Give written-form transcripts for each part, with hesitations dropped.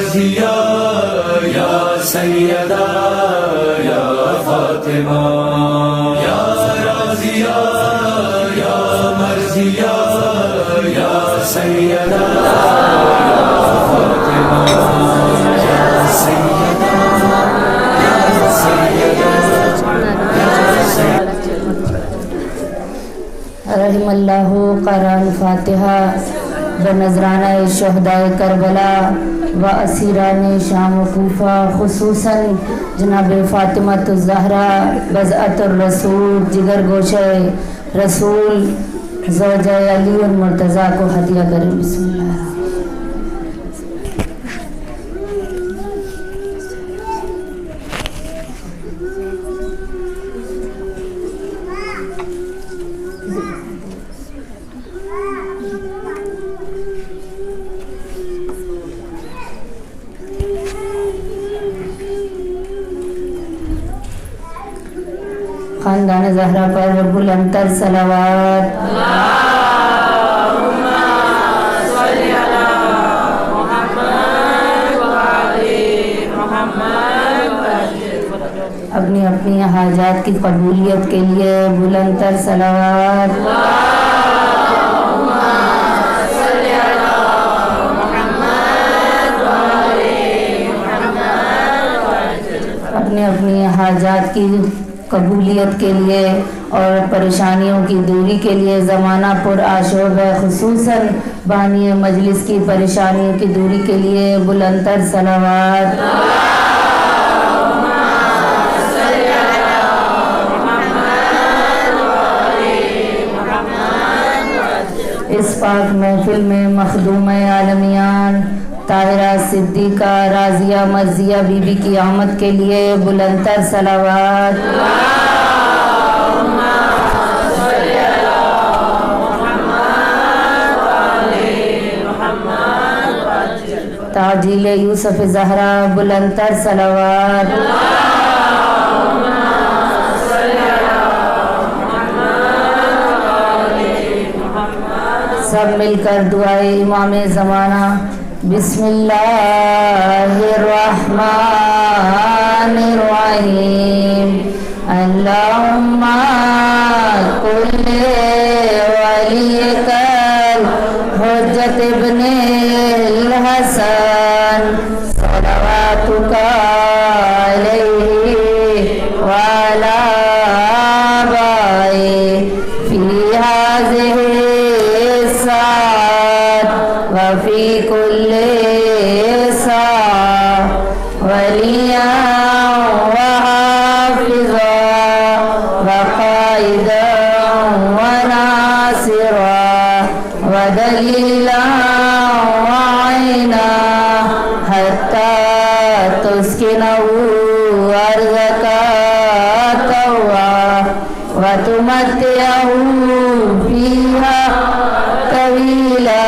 رازیہ یا سیدہ یا فاطمہ، یا رازیہ یا مرضیہ یا سیدہ یا فاطمہ، یا سیدہ یا سیدہ یا سیدہ۔ رحم اللہ قرآن الفاتحہ بنذرانہ شہدائے کربلا و اسیران شام و کوفہ، خصوصاً جناب فاطمۃ الزہرا بضعۃ الرسول، جگر گوشہ رسول، زوجہ علی المرتضیٰ کو ہدیہ کریں۔ بسم اللہ۔ خاندان زہرا پر بلندتر صلوات۔ اللہم صلی علی محمد و آل محمد۔ اپنی اپنی حاجات کی قبولیت کے لیے بلندتر صلوات۔ اللہم صلی علی محمد و آل محمد۔ اپنی اپنی حاجات کی قبولیت کے لیے اور پریشانیوں کی دوری کے لیے زمانہ پر آشوب ہے، خصوصاً بانی مجلس کی پریشانیوں کی دوری کے لیے بلندتر صلوات۔ اللہم صلی علی محمد و آل محمد۔ اس پاک محفل میں مخدوم عالمیان طاہرہ صدیقہ راضیہ مرضیہ بی بی کی آمد کے لیے بلندتر صلوات۔ اللہم صلی علی محمد و آل محمد۔ تعجیل یوسف زہرا بلندتر صلوات۔ اللہم صلی علی محمد و آل محمد۔ سب مل کر دعائے امام زمانہ۔ بسم اللہ الرحمن الرحیم۔ اللہم کل ولیک الحجۃ ابن الحسن صلواتک علیہ وعلی آبائہ فی ہذہ الساعۃ وفی کل ساعۃ ولیاً وحافظاً وقائداً وناصراً ودلیلاً وعینا حتی تسکنہ ارضک طوعا وتمتعہ فیہا طویلا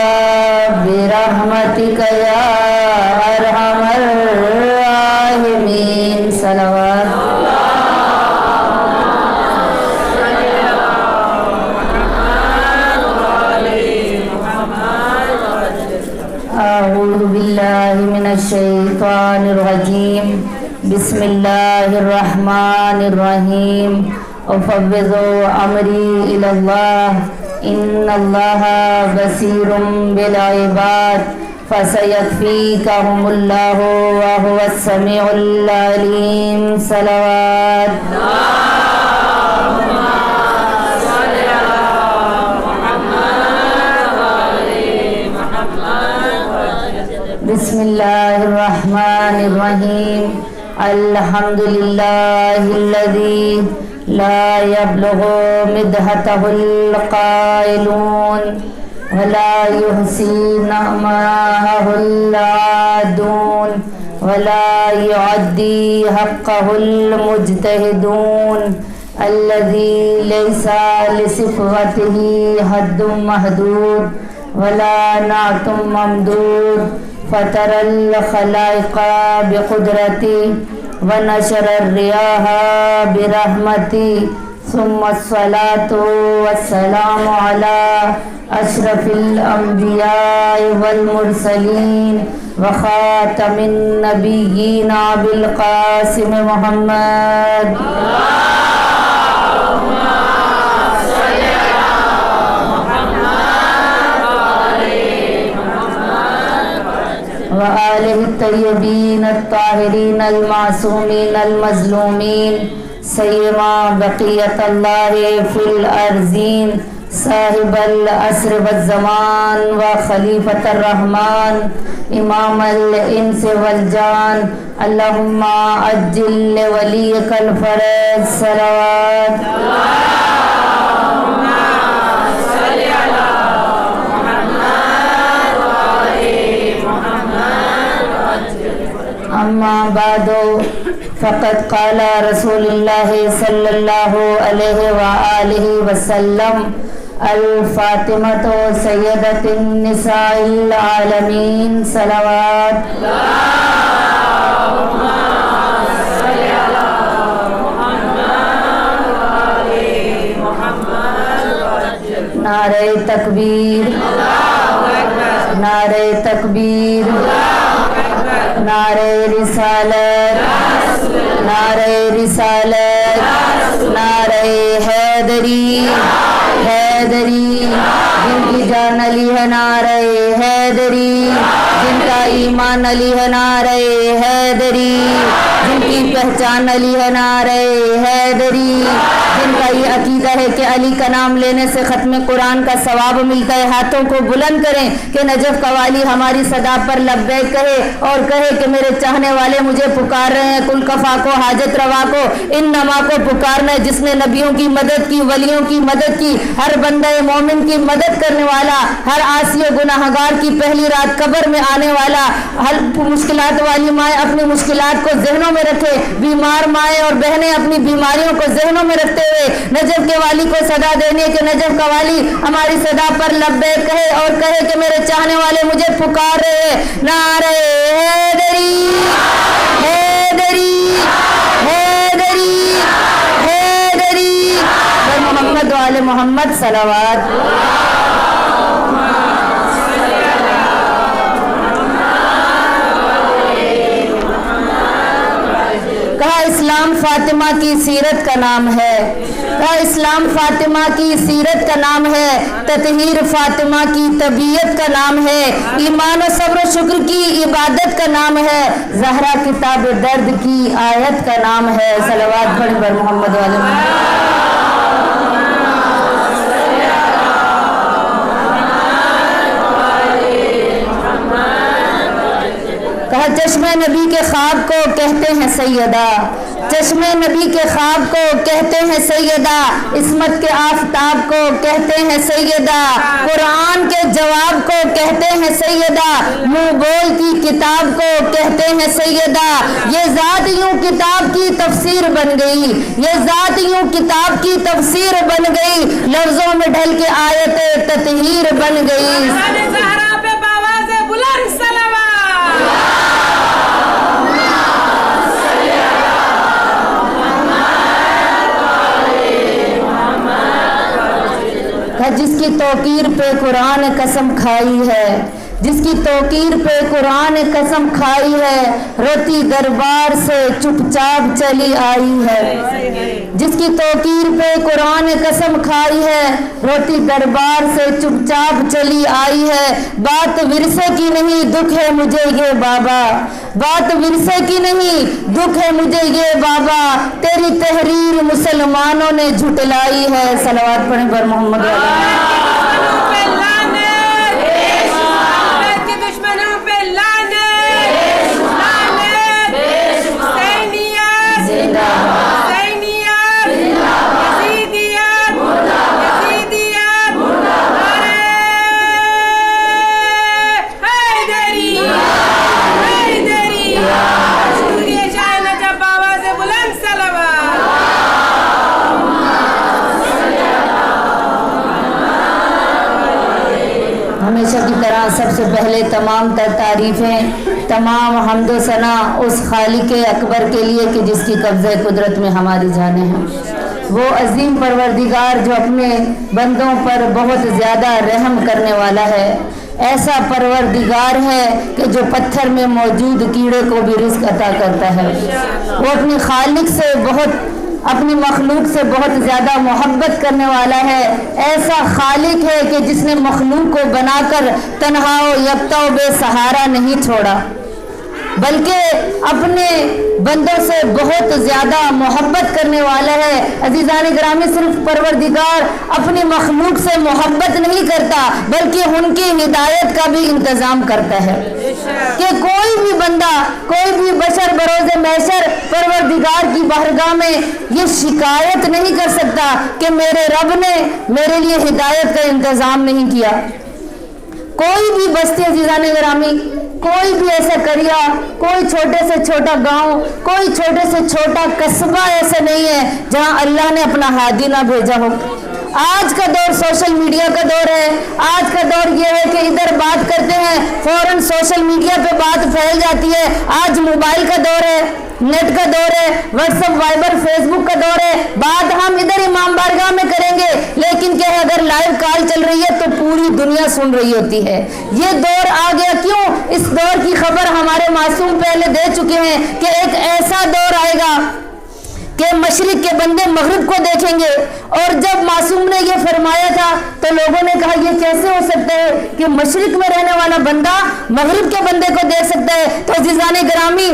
برحمتک یا ارحم الراحمین۔ صلوات۔ اعوذ باللہ من الشیطان الرجیم، بسم اللہ الرحمن الرحیم۔ افوض امری الی اللہ ان اللہ بصیر بالعباد فسیکفیکہم اللہ وہو السمیع العلیم۔ صلوات۔ بسم اللہ الرحمن الرحیم۔ الحمد للہ الذی لا يبلغ مدحته القائلون ولا يحصي نعمه العادون ولا يعدي حقه المجتهدون الذي ليس لصفته حد محدود ولا نعت ممدود فطر الخلائق بقدرتی ونشر الرياح برحمتی ثم الصلاة والسلام على أشرف الأنبياء والمرسلين وخاتم النبيين أبي القاسم محمد وآله الطيبين الطاهرين المعصومين المظلومين سيما بقية الله في الأرضين صاحب العصر والزمان وخليفة الرحمن إمام الإنس والجان اللهم عجل لوليك الفرج صلوات أما بعد فقد قال رسول الله صلى الله عليه وآله وسلم الفاطمة سيدة النساء العالمين صلوات نعرہ تکبیر نعرہ تکبیر نعرہ رسالت نعرہ رسالت نعرہ حیدری حیدری جن کی جان علی ہے نعرہ حیدری جن کا ایمان علی ہے نعرہ حیدری جن کی پہچان علی ہے نعرہ حیدری جن کا یہ عقیدہ ہے کہ علی کا نام لینے سے ختم قرآن کا ثواب ملتا ہے ہاتھوں کو بلند کریں کہ نجف کا والی ہماری صدا پر لبیک کہے اور کہے کہ میرے چاہنے والے مجھے پکار رہے ہیں کل کفا کو حاجت روا کو ان نما کو پکارنا ہے جس نے نبیوں کی مدد کی ولیوں کی مدد کی ہر بندہ مومن کی مدد کرنے والا ہر عاصی و گناہگار کی پہلی رات قبر میں آنے والا ہر مشکلات والی مائیں اپنی مشکلات کو ذہنوں میں رکھے بیمار مائیں اور بہنیں اپنی بیماریوں کو ذہنوں میں رکھتے ہوئے نجف کے والی کو صدا دینے کہ نجف کا والی ہماری صدا پر لبیک کہے اور کہے کہ میرے چاہنے والے مجھے پکار رہے ہیں نعرہ حیدری حیدری حیدری حیدری محمد وآل محمد صلوات کہا اسلام فاطمہ کی سیرت کا نام ہے کہا اسلام فاطمہ کی سیرت کا نام ہے تطہیر فاطمہ کی طبیعت کا نام ہے ایمان و صبر و شکر کی عبادت کا نام ہے زہرا کتاب درد کی آیت کا نام ہے صلوات پڑھ بر محمد والے کہا چشمہ نبی کے خواب کو کہتے ہیں سیدہ چشمہ نبی کے خواب کو کہتے ہیں سیدہ عصمت کے آفتاب کو کہتے ہیں سیدہ قرآن کے جواب کو کہتے ہیں سیدہ منہ بول کی کتاب کو کہتے ہیں سیدہ یہ ذات یوں کتاب کی تفسیر بن گئی یہ ذات یوں کتاب کی تفسیر بن گئی لفظوں میں ڈھل کے آیت تطہیر بن گئی جس کی توقیر پہ قرآن قسم کھائی ہے جس کی توقیر پہ قرآن قسم کھائی ہے روتی دربار سے چپ چاپ چلی آئی ہے جس کی توقیر پہ قرآن قسم کھائی ہے روتی دربار سے چپ چاپ چلی آئی ہے بات ورثے کی نہیں دکھ ہے مجھے یہ بابا بات ورثے کی نہیں دکھ ہے مجھے یہ بابا تیری تحریر مسلمانوں نے جھٹلائی ہے صلوات پڑھیں پر محمد ہمیشہ کی طرح سب سے پہلے تمام تر تعریفیں تمام حمد و ثنا اس خالق اکبر کے لیے کہ جس کی قبضہ قدرت میں ہماری جانیں ہیں وہ عظیم پروردگار جو اپنے بندوں پر بہت زیادہ رحم کرنے والا ہے، ایسا پروردگار ہے کہ جو پتھر میں موجود کیڑے کو بھی رزق عطا کرتا ہے۔ وہ اپنی خالق سے اپنی مخلوق سے بہت زیادہ محبت کرنے والا ہے۔ ایسا خالق ہے کہ جس نے مخلوق کو بنا کر تنہا و یکتا و بے سہارا نہیں چھوڑا، بلکہ اپنے بندوں سے بہت زیادہ محبت کرنے والا ہے۔ عزیزان گرامی، صرف پروردگار اپنی مخلوق سے محبت نہیں کرتا بلکہ ان کی ہدایت کا بھی انتظام کرتا ہے کہ کوئی بھی بندہ، کوئی بھی بشر بروز محشر پروردگار کی بارگاہ میں یہ شکایت نہیں کر سکتا کہ میرے رب نے میرے لیے ہدایت کا انتظام نہیں کیا۔ کوئی بھی بستی، عزیزان گرامی، کوئی بھی ایسا کریا، کوئی چھوٹے سے چھوٹا گاؤں، کوئی چھوٹے سے چھوٹا قصبہ ایسا نہیں ہے جہاں اللہ نے اپنا ہادی نہ بھیجا ہو۔ آج کا دور سوشل میڈیا کا دور ہے۔ آج کا دور یہ ہے کہ ادھر بات کرتے ہیں فوراً سوشل میڈیا پہ بات پھیل جاتی ہے۔ آج موبائل کا دور ہے، نیٹ کا دور ہے، واٹس ایپ، وائبر، فیس بک کا دور ہے۔ بات ہم ادھر امام بارگاہ میں کریں گے، لیکن کیا ہے، اگر لائیو کال چل رہی ہے تو پوری دنیا سن رہی ہوتی ہے۔ یہ دور آ گیا۔ کیوں؟ اس دور کی خبر ہمارے معصوم پہلے دے چکے ہیں کہ ایک ایسا دور آئے گا کہ مشرق کے بندے مغرب کو دیکھیں گے۔ اور جب معصوم نے یہ فرمایا تھا تو لوگوں نے کہا یہ کیسے ہو سکتا ہے کہ مشرق میں رہنے والا بندہ مغرب کے بندے کو دیکھ سکتا ہے؟ تو عزیزان گرامی،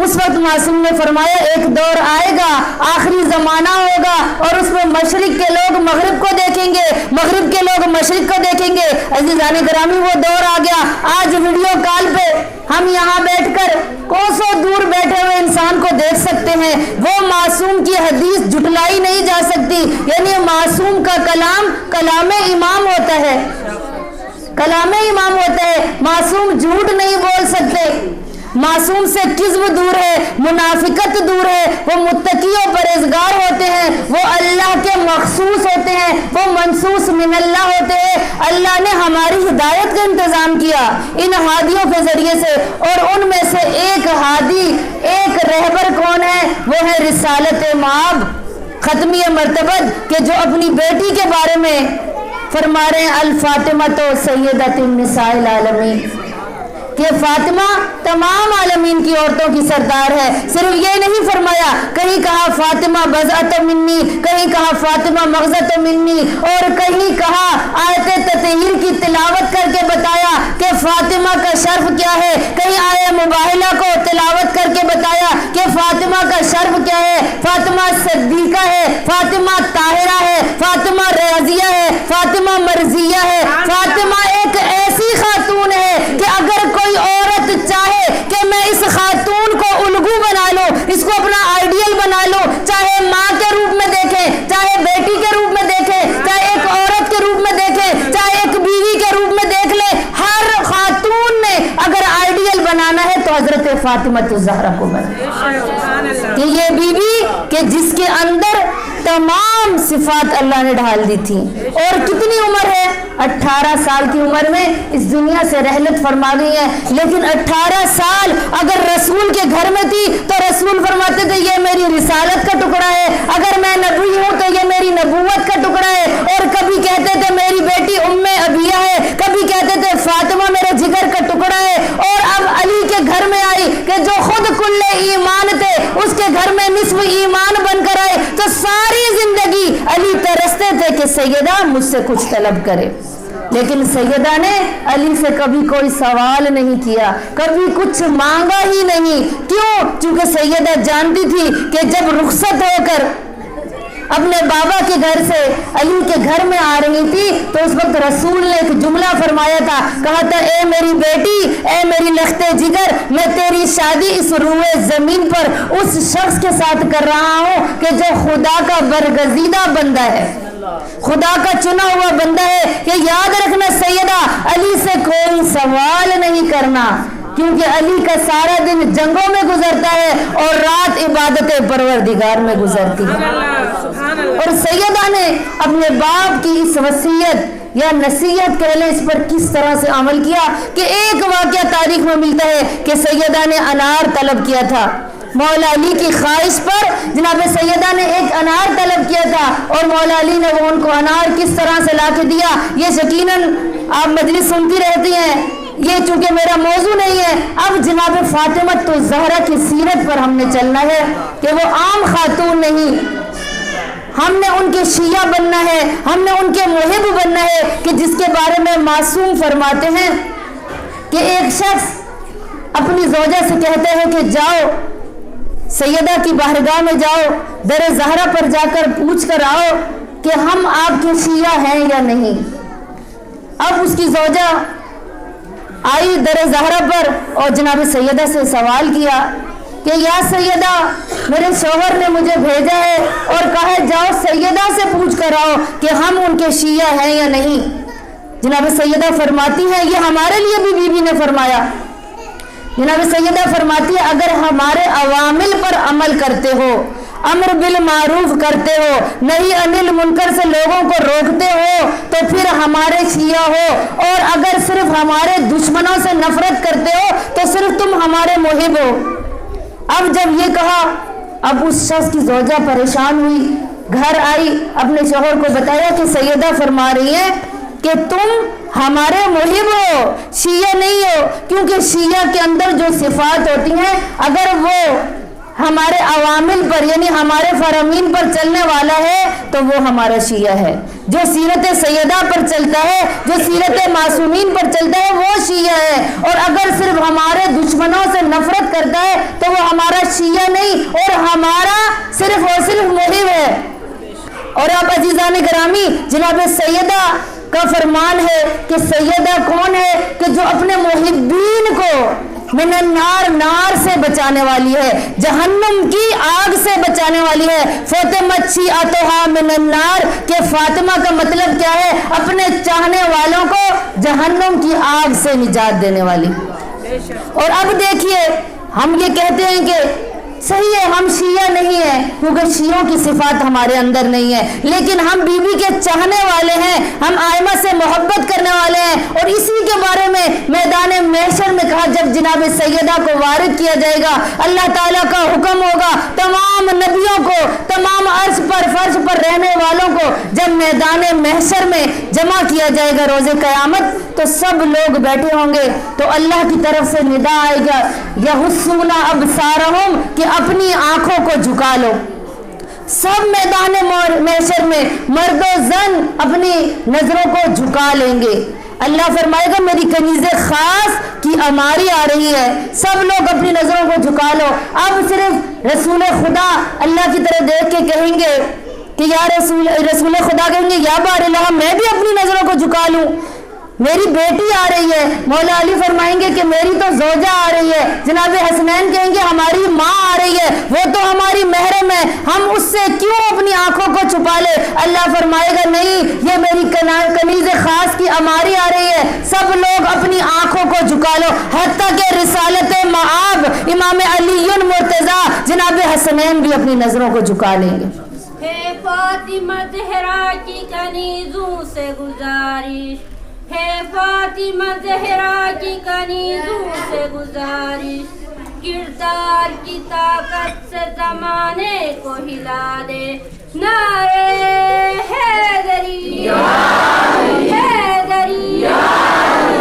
اس وقت معصوم نے فرمایا ایک دور آئے گا، آخری زمانہ ہوگا، اور اس میں مشرق کے لوگ مغرب کو دیکھیں گے، مغرب کے لوگ مشرق کو دیکھیں گے۔ عزیزان گرامی، وہ دور آ گیا۔ آج ویڈیو کال پہ ہم یہاں بیٹھ کر کوسوں دور بیٹھے ہوئے انسان کو دیکھ سکتے ہیں۔ وہ معصوم کی حدیث جھٹلائی نہیں جا سکتی، یعنی معصوم کا کلام کلام امام ہوتا ہے، کلام امام ہوتا ہے۔ معصوم جھوٹ نہیں بول سکتے۔ معصوم سے کذب دور ہے، منافقت دور ہے۔ وہ متقی و پرہیزگار ہوتے ہیں، وہ اللہ کے مخصوص ہوتے ہیں، وہ منصوص من اللہ ہوتے ہیں۔ اللہ نے ہماری ہدایت کا انتظام کیا ان ہادیوں کے ذریعے سے، اور ان میں سے ایک ہادی، ایک رہبر کون ہے؟ وہ ہے رسالت مآب ختمیہ مرتبت، کہ جو اپنی بیٹی کے بارے میں فرما رہے ہیں الفاطمہ تو سیدۃ النساء العالمین، کہ فاطمہ تمام عالمین کی عورتوں کی سردار ہے۔ صرف یہ نہیں فرمایا، کہیں کہا فاطمہ بضعۃ منی، کہیں کہا فاطمہ مغزۃ منی، اور کہیں کہا آیت تطہیر کی تلاوت کر کے بتایا کہ فاطمہ کا شرف کیا ہے، کہیں آیہ مباہلہ کو تلاوت کر کے بتایا کہ فاطمہ کا شرف کیا ہے۔ فاطمہ صدیقہ ہے، فاطمہ طاہرہ ہے، فاطمہ رضیہ ہے، فاطمہ مرضیہ ہے۔ فاطمہ ایک ایسی خاتون ہے کہ اگر کوئی عورت چاہے کہ میں اس خاتون کو الگو بنا لوں، اس کو اپنا آئیڈیل بنا لوں، چاہے ماں کے روپ میں دیکھے، چاہے بیٹی کے روپ میں دیکھے، چاہے ایک عورت کے روپ میں دیکھے، چاہے ایک بیوی کے روپ میں دیکھ لے، ہر خاتون نے اگر آئیڈیل بنانا ہے تو حضرت فاطمہ الزہرا کو بنا، کہ یہ بیوی کہ جس کے اندر تمام صفات اللہ نے ڈال دی تھی۔ اور کتنی عمر ہے؟ 18 سال کی عمر میں اس دنیا سے رحلت فرما گئی ہے۔ لیکن 18 سال اگر رسول کے گھر میں تھی تو رسول فرماتے تھے یہ میری رسالت کا ٹکڑا ہے، اگر میں نبی ہوں تو یہ میری نبوت کا ٹکڑا ہے۔ اور کبھی کہتے تھے میری بیٹی ام ابیہ ہے، کبھی کہتے تھے فاطمہ میرے جگر کا ٹکڑا ہے۔ اور اب علی کے گھر میں آئی کہ جو خود کل ایمان تھے، اس کے گھر میں نصف ایمان بن کر آئے، تو ساری زندگی علی ترستے تھے کہ سیدہ مجھ سے کچھ طلب کرے، لیکن سیدہ نے علی سے کبھی کوئی سوال نہیں کیا، کبھی کچھ مانگا ہی نہیں۔ کیوں؟ چونکہ سیدہ جانتی تھی کہ جب رخصت ہو کر اپنے بابا کے گھر سے علی کے گھر میں آ رہی تھی تو اس وقت رسول نے ایک جملہ فرمایا تھا، کہا تھا اے میری بیٹی، اے میری لخت جگر، میں تیری شادی اس روئے زمین پر اس شخص کے ساتھ کر رہا ہوں کہ جو خدا کا برگزیدہ بندہ ہے، خدا کا چنا ہوا بندہ ہے۔ کہ یاد رکھنا سیدہ، علی سے کوئی سوال نہیں کرنا، کیونکہ علی کا سارا دن جنگوں میں گزرتا ہے اور رات عبادت پروردگار میں گزرتی ہے۔ اور سیدہ نے اپنے باپ کی اس وصیت یا نصیحت کہہ لیں اس پر کس طرح سے عمل کیا کہ ایک واقعہ تاریخ میں ملتا ہے کہ سیدہ نے انار طلب کیا تھا، مولا علی کی خواہش پر جناب سیدہ نے ایک انار طلب کیا تھا اور مولا علی نے وہ ان کو انار کس طرح سے لا کے دیا، یہ یقیناً آپ مجلس سنتی رہتی ہیں، یہ چونکہ میرا موضوع نہیں ہے۔ اب جناب فاطمہ الزہرا کی سیرت پر ہم نے چلنا ہے کہ وہ عام خاتون نہیں، ہم نے ان کے شیعہ بننا ہے، ہم نے ان کے محب بننا ہے کہ جس کے بارے میں معصوم فرماتے ہیں کہ ایک شخص اپنی زوجہ سے کہتے ہیں کہ جاؤ سیدہ کی بارگاہ میں جاؤ، در زہرا پر جا کر پوچھ کر آؤ کہ ہم آپ کے شیعہ ہیں یا نہیں۔ اب اس کی زوجہ آئی در زہرا پر اور جناب سیدہ سے سوال کیا کہ یا سیدہ میرے شوہر نے مجھے بھیجا ہے اور کہا ہے جاؤ سیدہ سے پوچھ کر آؤ کہ ہم ان کے شیعہ ہیں یا نہیں۔ جناب سیدہ فرماتی ہیں، یہ ہمارے لیے بھی بیوی نے فرمایا، جناب سیدہ فرماتی ہے اگر ہمارے عوامل پر عمل کرتے ہو، امر بالمعروف کرتے ہو، نہیں انل منکر سے لوگوں کو روکتے ہو تو پھر ہمارے شیعہ ہو، اور اگر صرف ہمارے دشمنوں سے نفرت کرتے ہو تو صرف تم ہمارے محب ہو۔ اب جب یہ کہا، اب اس شخص کی زوجہ پریشان ہوئی، گھر آئی، اپنے شوہر کو بتایا کہ سیدہ فرما رہی ہے کہ تم ہمارے محب ہو، شیعہ نہیں ہو، کیونکہ شیعہ کے اندر جو صفات ہوتی ہیں اگر وہ ہمارے عوامل پر یعنی ہمارے فرامین پر چلنے والا ہے تو وہ ہمارا شیعہ ہے، جو سیرت سیدہ پر چلتا ہے، جو سیرت معصومین پر چلتا ہے وہ شیعہ ہے، اور اگر صرف ہمارے دشمنوں سے نفرت کرتا ہے تو وہ ہمارا شیعہ نہیں اور ہمارا صرف اور صرف محب ہے۔ اور آپ عزیزان گرامی، جناب سیدہ کا فرمان ہے کہ سیدہ کون ہے کہ جو اپنے محبین کو من النار، نار سے بچانے والی ہے، جہنم کی آگ سے بچانے والی ہے۔ فاطمہ شیعتھا من النار کہ فاطمہ کا مطلب کیا ہے؟ اپنے چاہنے والوں کو جہنم کی آگ سے نجات دینے والی۔ اور اب دیکھیے ہم یہ کہتے ہیں کہ صحیح ہے ہم شیعہ نہیں ہیں کیونکہ شیعوں کی صفات ہمارے اندر نہیں ہے، لیکن ہم بی بی کے چاہنے والے ہیں، ہم آئمہ سے محبت کرنے والے ہیں، اور اسی کے بارے میں میدان محشر میں کہا جب جناب سیدہ کو وارد کیا جائے گا، اللہ تعالیٰ کا حکم ہوگا تمام نبیوں کو، تمام عرش پر فرش پر رہنے والوں کو جب میدان محشر میں جمع کیا جائے گا روز قیامت تو سب لوگ بیٹھے ہوں گے تو اللہ کی طرف سے ندا آئے گا یحسون ابصارہم کہ اپنی آنکھوں کو جھکا لو۔ سب میدان محشر میں مرد و زن اپنی نظروں کو جھکا لیں گے۔ اللہ فرمائے گا میری کنیز خاص کی اماری آ رہی ہے، سب لوگ اپنی نظروں کو جھکا لو۔ اب صرف رسول خدا اللہ کی طرف دیکھ کے کہیں گے کہ یا رسول خدا کہیں گے یا بار اللہ میں بھی اپنی نظروں کو جھکا لوں، میری بیٹی آ رہی ہے۔ مولا علی فرمائیں گے کہ میری تو زوجہ آ رہی ہے۔ جناب حسنین کہیں گے ہماری ماں آ رہی ہے، وہ تو ہماری محرم ہے، ہم اس سے کیوں اپنی آنکھوں کو چھپا لے؟ اللہ فرمائے گا نہیں، یہ میری کنیز خاص کی اماری آ رہی ہے، سب لوگ اپنی آنکھوں کو جھکا لو، حتیٰ کہ رسالت معاب امام علی مرتضیٰ جناب حسنین بھی اپنی نظروں کو جھکا لیں گے۔ ہے فاطمہ زہرا کی کنیزوں سے گزارش، ہے فاطمہ زہرا کی کنیزوں سے گزارش، کردار کی طاقت سے زمانے کو ہلا دے، نعرے حیدری حیدری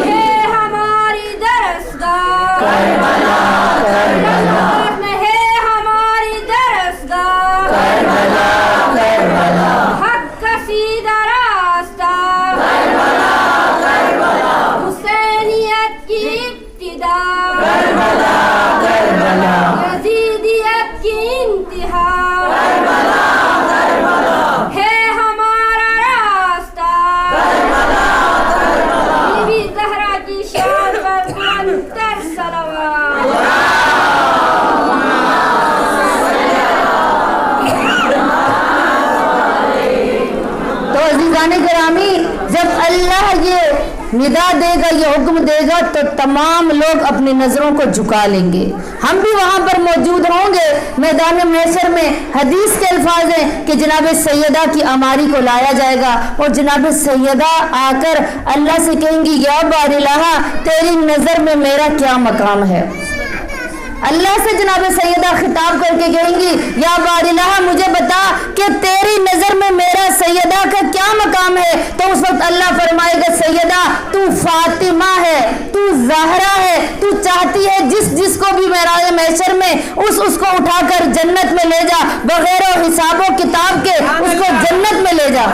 ہے ہماری درسگاہ کربلا کربلا میں ہے ہماری درسگاہ کربلا کربلا حق کا سیدھا راستہ کربلا کربلا حسینیت کی ابتدا کربلا کربلا یزیدیت کی انتہا کربلا کربلا ہے ہمارا راستہ کربلا کربلا بی بی زہرا کی شان پر بلند تر صلوات۔ تو عزیزان گرامی جب اللہ یہ ندا دے گا، یہ حکم دے گا تو تمام لوگ اپنی نظروں کو جھکا لیں گے، ہم بھی وہاں پر موجود ہوں گے۔ میدان محشر میں حدیث کے الفاظ ہیں کہ جناب سیدہ کی اماری کو لایا جائے گا اور جناب سیدہ آ کر اللہ سے کہیں گی یا بار الہ تیری نظر میں میرا کیا مقام ہے؟ اللہ سے جناب سیدہ خطاب کر کے کہیں گی یا بارالہ مجھے بتا کہ تیری نظر میں میرا سیدہ کا کیا مقام ہے؟ تو اس وقت اللہ فرمائے گا سیدہ تو فاطمہ ہے، تو زہرا ہے، تو چاہتی ہے جس کو بھی معراج محشر میں اس کو اٹھا کر جنت میں لے جا، بغیر حساب و کتاب کے اس کو جنت میں لے جا۔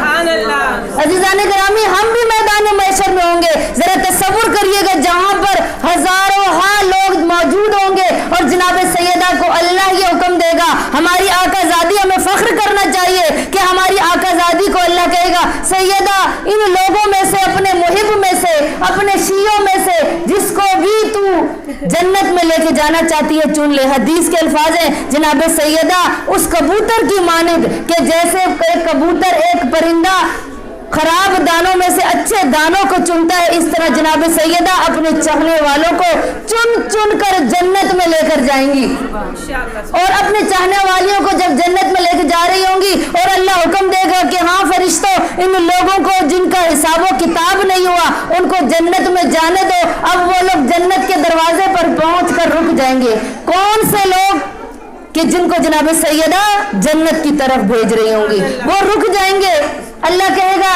عزیزان گرامی ہم بھی میدان محشر میں ہوں گے، ذرا تصور کریے گا جہاں پر ہزاروں لوگ موجود ہوں گے اور جناب سیدہ کو اللہ یہ حکم دے گا، ہماری آقا زادی ہمیں فخر کرنا چاہیے کہ ہماری آقا زادی کو اللہ کہے گا سیدہ ان لوگوں میں سے، اپنے محب میں سے، اپنے شیعوں میں سے جس کو بھی تو جنت میں لے کے جانا چاہتی ہے چن لے۔ حدیث کے الفاظ ہیں جناب سیدہ اس کبوتر کی مانند کہ جیسے ایک کبوتر ایک پرندہ خراب دانوں میں سے اچھے دانوں کو چنتا ہے، اس طرح جناب سیدہ اپنے چاہنے والوں کو چن کر جنت میں لے کر جائیں گی، اور اپنے چاہنے والیوں کو جب جنت میں لے کے جا رہی ہوں گی اور اللہ حکم دے گا کہ ہاں فرشتوں ان لوگوں کو جن کا حساب و کتاب نہیں ہوا ان کو جنت میں جانے دو، اب وہ لوگ جنت کے دروازے پر پہنچ کر رک جائیں گے۔ کون سے لوگ کہ جن کو جناب سیدہ جنت کی طرف بھیج رہی ہوں گی وہ رک جائیں گے۔ اللہ کہے گا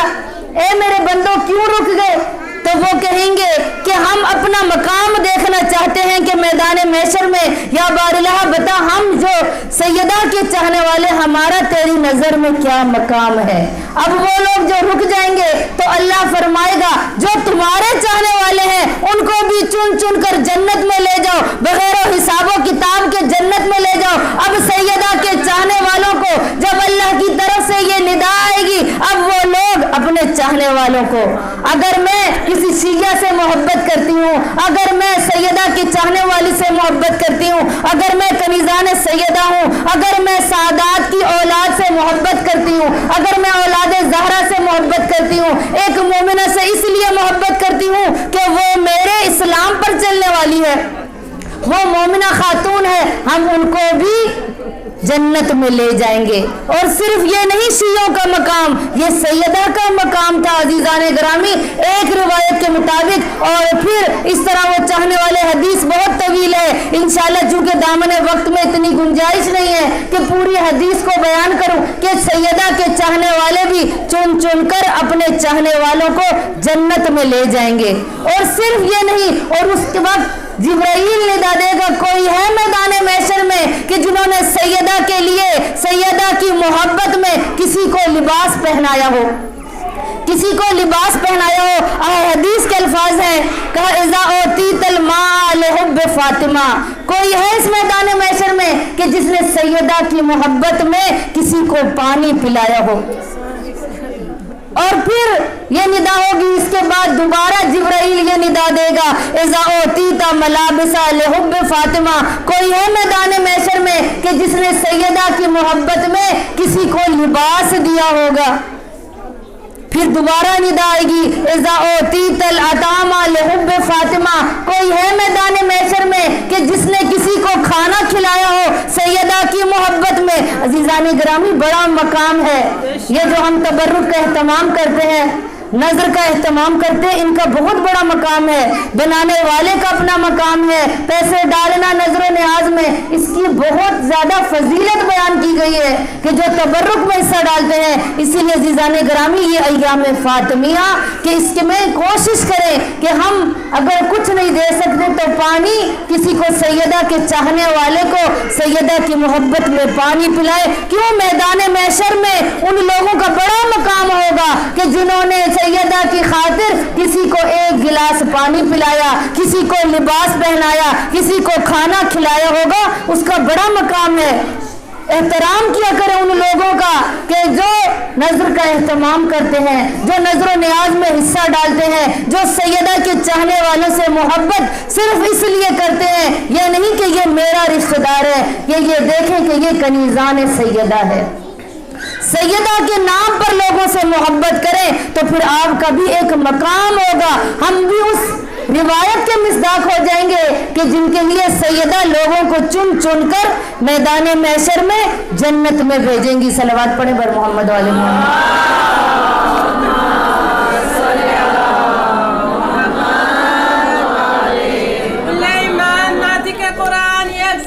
اے میرے بندوں کیوں رک گئے؟ تو وہ کہیں گے کہ ہم اپنا مقام دیکھنا چاہتے ہیں کہ میدان محشر میں یا بارالہ بتا ہم جو سیدہ کے چاہنے والے ہمارا تیری نظر میں کیا مقام ہے۔ اب وہ لوگ جو رک جائیں گے تو اللہ فرمائے گا جو تمہارے چاہنے والے ہیں ان کو بھی چن کر جنت میں لے جاؤ، بغیر حساب و کتاب کے جنت میں لے جاؤ۔ اب سیدہ کے چاہنے والوں کو جب اللہ کی طرف سے یہ ندا آئے گی اب وہ لوگ اپنے چاہنے والوں کو، اگر میں کسی شیعہ سے محبت کرتی ہوں، اگر میں سیدہ کی چاہنے والی سے محبت کرتی ہوں، اگر میں کنیزان سیدہ ہوں، اگر میں سعادات کی اولاد سے محبت کرتی ہوں، اگر میں اولاد زہرا سے محبت کرتی ہوں، ایک مومنہ سے اس لیے محبت کرتی ہوں کہ وہ میرے اسلام پر چلنے والی ہے، وہ مومنہ خاتون ہے، ہم ان کو بھی جنت میں لے جائیں گے۔ اور صرف یہ نہیں شیعوں کا مقام، یہ سیدہ کا مقام تھا عزیزان گرامی ایک روایت کے مطابق۔ اور پھر اس طرح وہ چاہنے والے حدیث بہت طویل ہے، انشاءاللہ چونکہ دامن وقت میں اتنی گنجائش نہیں ہے کہ پوری حدیث کو بیان کروں کہ سیدہ کے چاہنے والے بھی چن کر اپنے چاہنے والوں کو جنت میں لے جائیں گے۔ اور صرف یہ نہیں، اور اس کے بعد جبرائیل ندا دے گا کوئی ہے میدان محشر میں کہ جنہوں نے سیدہ کے لیے سیدہ کی محبت میں کسی کو لباس پہنایا ہو، کسی کو لباس پہنایا ہو۔ حدیث کے الفاظ ہیں کہ اذا اوتیت الماء لحب فاطمہ، کوئی ہے اس میدان محشر میں کہ جس نے سیدہ کی محبت میں کسی کو پانی پلایا ہو۔ اور پھر یہ ندا ہوگی، اس کے بعد دوبارہ جبرائیل یہ ندا دے گا اذا اوتیت ملابسا لحب فاطمہ، کوئی ہے میدان محشر میں کہ جس نے سیدہ کی محبت میں کسی کو لباس دیا ہوگا۔ پھر دوبارہ ندا آئے گی اذا اوتیت العطام لحب فاطمہ، کوئی ہے میدان محشر میں کہ جس نے کسی کو کھانا کھلایا ہو سیدہ کی محبت میں۔ عزیزان گرامی بڑا مقام ہے یہ جو ہم تبرک کا اہتمام کرتے ہیں، نظر کا اہتمام کرتے ہیں، ان کا بہت بڑا مقام ہے، بنانے والے کا اپنا مقام ہے، پیسے ڈالنا نظر و نیاز میں اس کی بہت زیادہ فضیلت بیان کی گئی ہے کہ جو تبرک میں حصہ ڈالتے ہیں۔ اسی لیے عزیزان گرامی یہ ایام فاطمیہ کہ اس کے میں کوشش کریں کہ ہم اگر کچھ نہیں دے سکتے تو پانی کسی کو سیدہ کے چاہنے والے کو سیدہ کی محبت میں پانی پلائے۔ کیوں؟ میدان محشر میں ان لوگوں کا بڑا مقام ہوگا کہ جنہوں نے سیدہ کی خاطر کسی کو ایک گلاس پانی پلایا، کسی کو لباس پہنایا، کسی کو کھانا کھلایا ہوگا، اس کا بڑا مقام ہے۔ احترام کیا کریں ان لوگوں کا کہ جو نظر کا اہتمام کرتے ہیں، جو نظر و نیاز میں حصہ ڈالتے ہیں، جو سیدہ کے چاہنے والوں سے محبت صرف اس لیے کرتے ہیں، یہ نہیں کہ یہ میرا رشتہ دار ہے، یہ دیکھیں کہ یہ کنیزان سیدہ ہے۔ سیدہ کے نام پر لوگوں سے محبت کریں تو پھر آپ کا بھی ایک مقام ہوگا، ہم بھی اس روایت کے مصداق ہو جائیں گے کہ جن کے لیے سیدہ لوگوں کو چن کر میدان محشر میں جنت میں بھیجیں گی۔ صلوات پڑھیں بر محمد و آل محمد۔ ایمان ناطق قرآن یک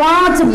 5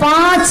5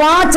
5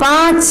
5